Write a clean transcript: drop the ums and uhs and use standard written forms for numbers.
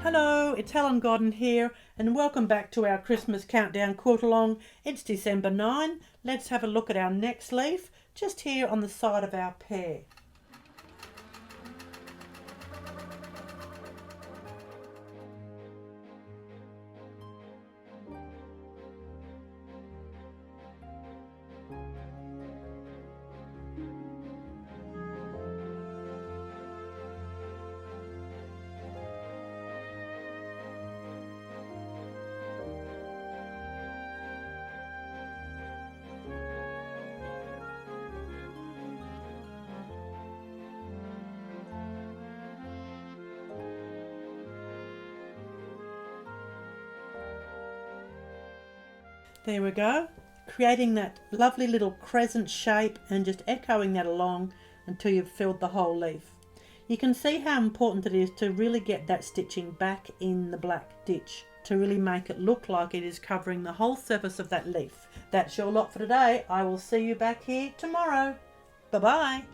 Hello, it's Helen Godden here and welcome back to our Christmas Countdown Quilt-a-long. It's December 9. Let's have a look at our next leaf just here on the side of our pear. There we go, creating that lovely little crescent shape and just echoing that along until you've filled the whole leaf. You can see how important it is to really get that stitching back in the black ditch to really make it look like it is covering the whole surface of that leaf. That's your lot for today. I will see you back here tomorrow. Bye-bye.